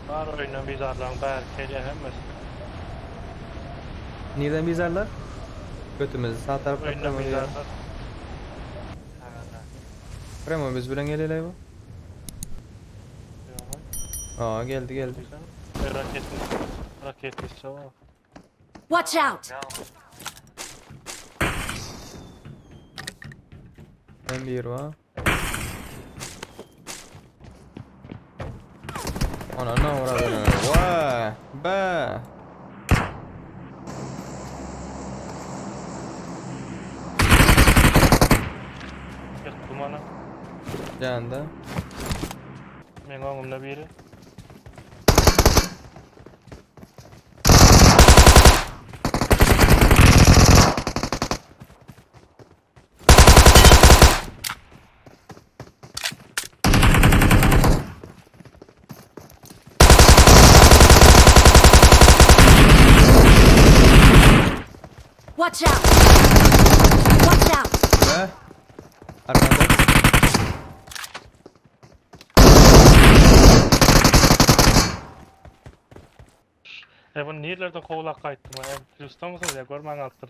Var oyundan bizarlan berkeyle hemmes. Nereden bizarlar? Götümüzü sağ tarafta Oyundan Premo ya. bizarlar. Premo biz bilen geleyle bu. Aa geldi. Raketli sava. Watch out! Ben bir var. Ana ne uğradın? Vay be. Yıktım ana. Canda. Men oğlumla biri. Watch out! Watch out! Ve arkanda. Bu nerelerde kovulak kayıttım ya. Plus'ta mısınız ya? Görmen attır.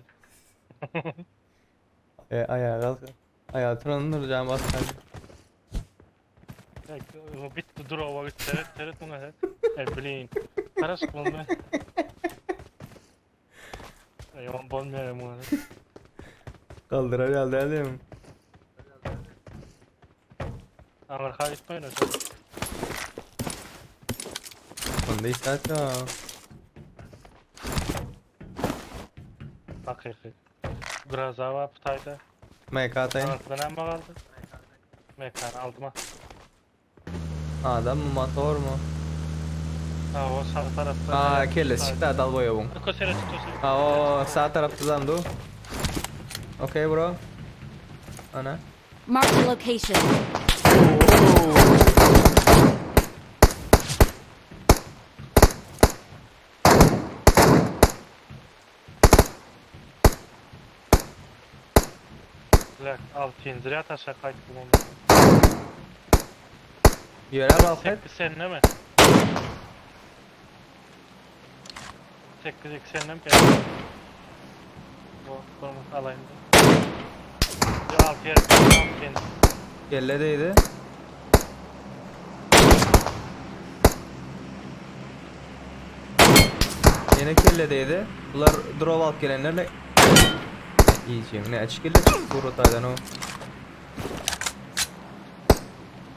Ayağa kalk. Ayağa tırmanır bas kanka. Bitti dur ova git teret bunu he. Bileyim. Karas bulma. Yaman bolmayayım onu. Kaldırar değil mi? Amerika gitmeyin hocam. Onda istat ya. Hakiki. Biraz hava putayda. MK atayım. Anlatmadan mı kaldı? Mekan aldım ha. Adam mı motor mu? Ha o sağ tarafta. Aa kelle çıktı dal boya bu. Kösere çıktı. Aa o sağ tarafta zandu. Okay bro. Ana. Mark the location. Lek altın ziraat aşağı kayıttım onu. Yere bak hep. Sen ne mi? 8 eksenle mi? Bu konumuz alayında. 6 yer kendi. Kelledeydi. Yine kelledeydi. Bunlar drop alt gelenlerle yiyeceğim. Ne açık kelle çıktı bu rotaydan o.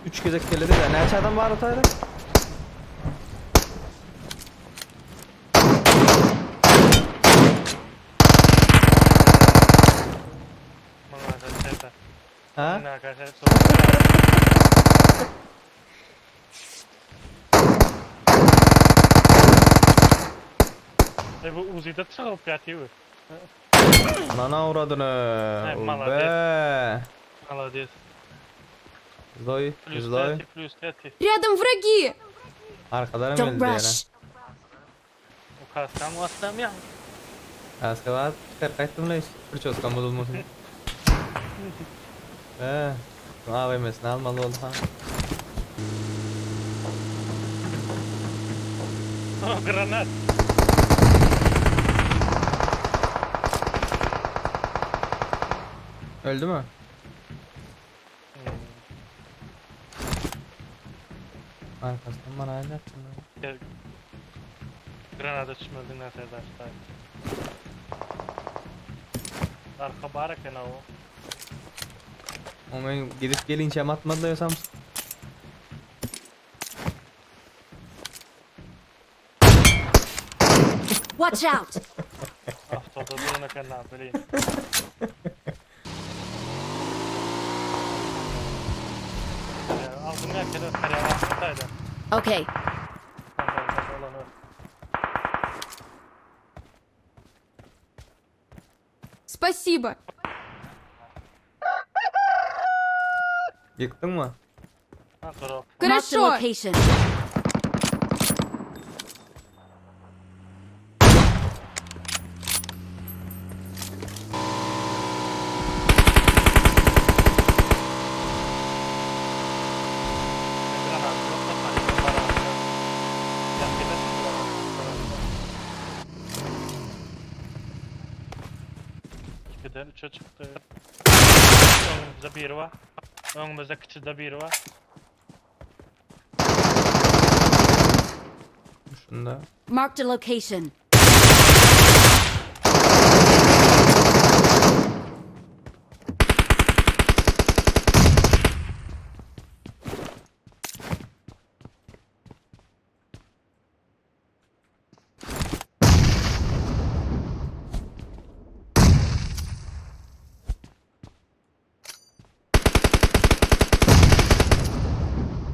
3 kez kelledi de ne açıdan var rotayda? Ha? Ne arkadaşlar bu Uzi'de çıkıp yatıyor. Nana uğradını. Be. Молодец. Zoy, Zoy. Плюс 30. Рядом враги! Arkadan Don't öldü yani. rush! Указ там я. Askavat terkaitim leş. Fırçoz kan bulunmasın. AVM'sini almalı oldu ha. Granat. Öldü mü? Arkasından bana alacaksın. Granada çıkmadın nasıl edersin? Arka barak ya o. O ben gidip gelin çem atmadı diyorsam. Watch out! Haftada durana kadar böyle. Aldım ya kere kariyana ataydı. Okay. Спасибо. Yıktın mı? Mark the Хорошо. location. birden 3'e çıktı. Önümüzde biri var. Önümüzde küçüde biri var. Şunda. Marked a location.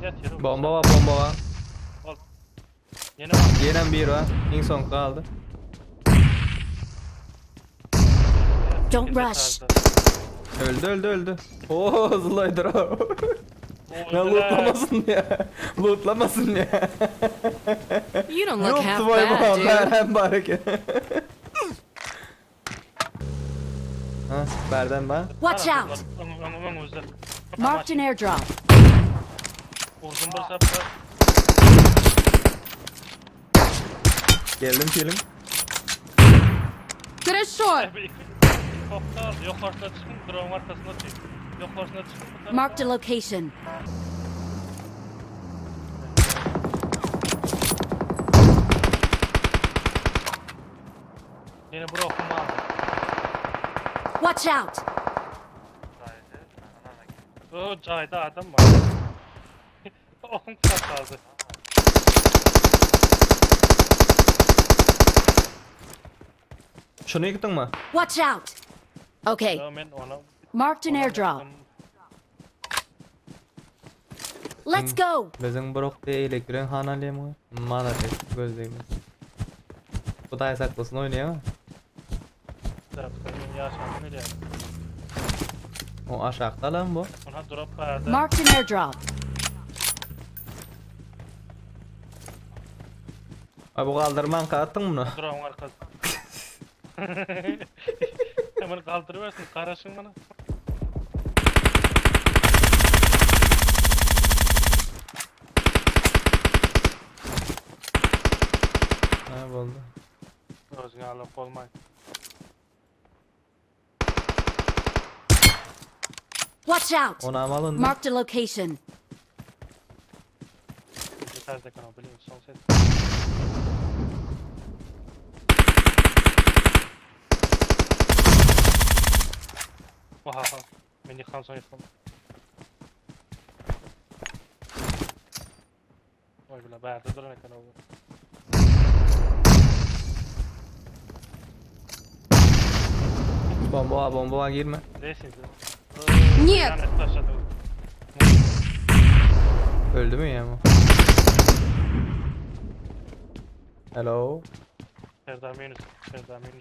Yat yürü. Bomba var, bomba var. Ol. Yeni var. Yenen bir var. En son kaldı. Don't İkinci rush. tarzda. Öldü. Oo zılaydır o. Ya Öldüler. lootlamasın ya. Lootlamasın ya. You don't look half Yok bad, bu dude. hem bari ki. Ha, berden bak. Watch Tarafı out. var. Önümüzde. Marked an airdrop. Uzun bir sapı. Geldim kelim. Get a shot. Koptar. Yok ortasına çıkın. Drone arkasına çıkın. Yok ortasına çıkın. Marked a location. Yine bura okuma aldı. Watch out. O cayda adam var. Onun kaldı. Şunu yıktın mı? Watch out. Okay. Ben ona... Marked an airdrop. Let's go. Bizim brok diye elektrik hanalyım mı? Mana tek gözleyimiz. Bu da saklasın oynuyor ama. Yaşamını nereye? O aşağıda lan bu. Ona drop verdi. Marked an airdrop. Ay bu kaldırman kattın bunu. Drone arkası. Hemen kaldırıversin. Karışın bana. Ha oldu. Özgün alıp olmayın. Watch out. Onu alın. Marked a location. Yeter de kanal biliyorum. Son ses. Oha. Ben yıkan son yıkan. Oy bile berde duran ekran oldu. Bomba girme. Neyse. Нет. Lanet taşladı. Öldü mü ya bu? Hello. Serdar minus. Serdar minus.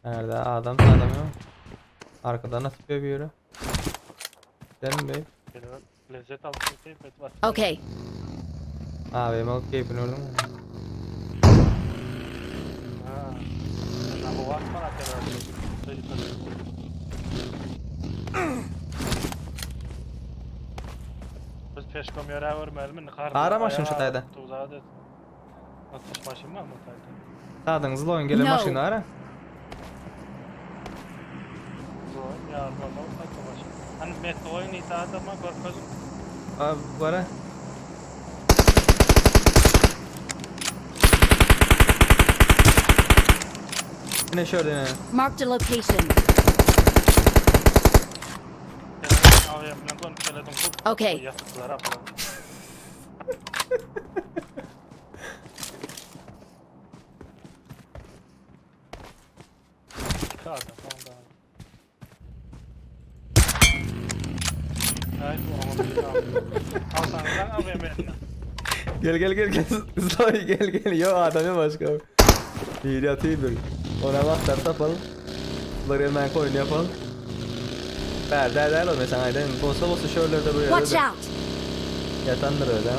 Nerede? Adam tanımıyor. Arkadan atıyor bir yere. Sen mi bey? Geliyor. Lezzet aldı. Keyfet var. Okay. Abi mal keyfini öldü mü? Ha. Bu var mı arkadaşlar? Biz peşkom yere vermeyelim mi? Aramasın şu tayda. Tuzağa da. Atış maşın var mı tayda? Sağdan hızlı oyun gelen No. maşını ara. Zor. Ya normal tayda maşın. Hani metro oyun itaat ama korkmaz. Abi bu ara. Ne şöyle ne? Marked a location. Abi yapılan konu söyledim bu. Okay. Yaptılar abla. Kağıda falan. Evet bu ama bir al sana al yemeğini. Gel. Zloy gel. Yo adamı başka. İyi atayım dur. Ona bak tart yapalım. Bunları hemen koyun yapalım. Der o mesela aynen. Bosa şöyle de böyle. Watch out. Yatandır öyle.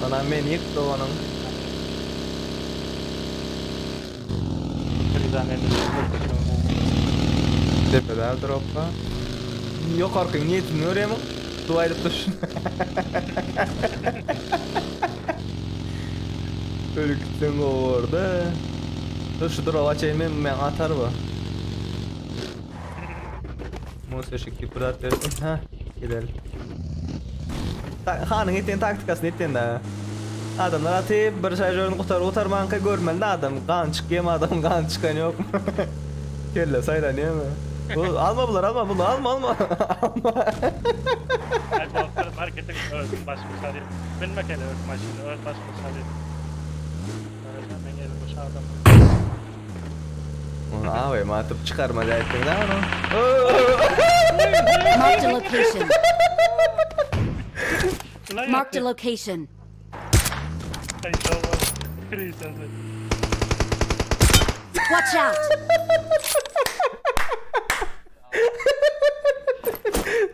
Ona beni yıktı onun. Tepeler drop'a. Yok arkın niyetin oraya mı? Dua edip dur. Öyle gittin orada. Dur şu drop açayım ben atar bu. Monster şekilde pırat versin. Ha, gidelim. Hanın ettiğin taktikasını ettiğin de. Adamlar atıp bir şarjörünü kurtarmanka görmeli adam. Kan çıkayım adam, kan çıkan yok mu? Kelle saylanıyor mu? Alma bunlar, alma bunu, alma. Alma. Hadi bakalım markete öldüm başmışlar. Ben makine öldüm maşını öldüm başmışlar. Ben geldim boşa adam. Onu ağabeyim atıp çıkarma da ettin lan onu. Marked a location. Marked a location. Ay tamam. Krizen. Watch out!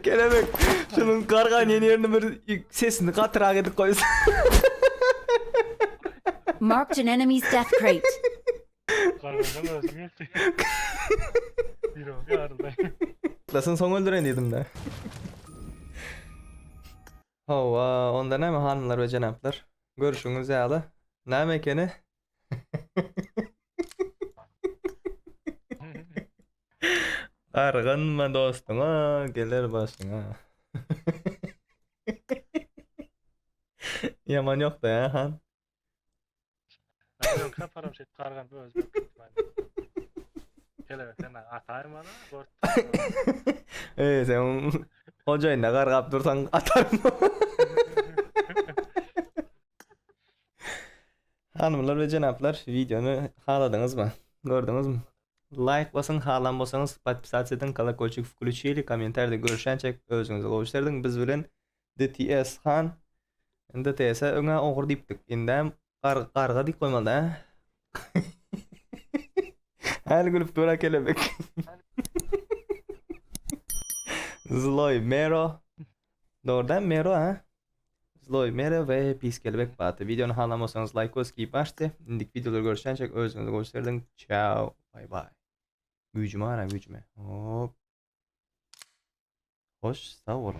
Kelebek şunun kargan yeni yerine bir sesini katırak edip koysun. Marked an enemy's death crate. Karnından özüm yetti. Bir o yarındayım. Lasın son öldüren dedim de. Hova onda ne mi hanımlar ve cenaplar? Görüşünüz yağlı. Ne mekeni? Argınma dostuma gelir başına. Yaman yok da ya han. Ben yok yaparım şey kargan bir özüm. Kelebek sen atayım bana. Sen hocayla kargap dursan atarım. Hanımlar ve cenaplar videonu haladınız mı? Gördünüz mü? Like basın, halam bolsanız подписаться edin, колокольчик включили, комментарийde görüşençek özünüzü kavuşturdun. Biz bilen DTS han DTS'e öňe ogur dipdik. Indi karga dik koymalı ha. Her gülüp dura kelebek. Zloy Mero. Doğrudan Mero ha. Zloy Mero ve pis kelebek batı. Videonu halamazsanız like basıp baştı. İndik videoları görüşençek özünüzü kavuşturdun. Ciao. Bye bye. Gücüme ara gücüme. Hop. Hoş sağ olun.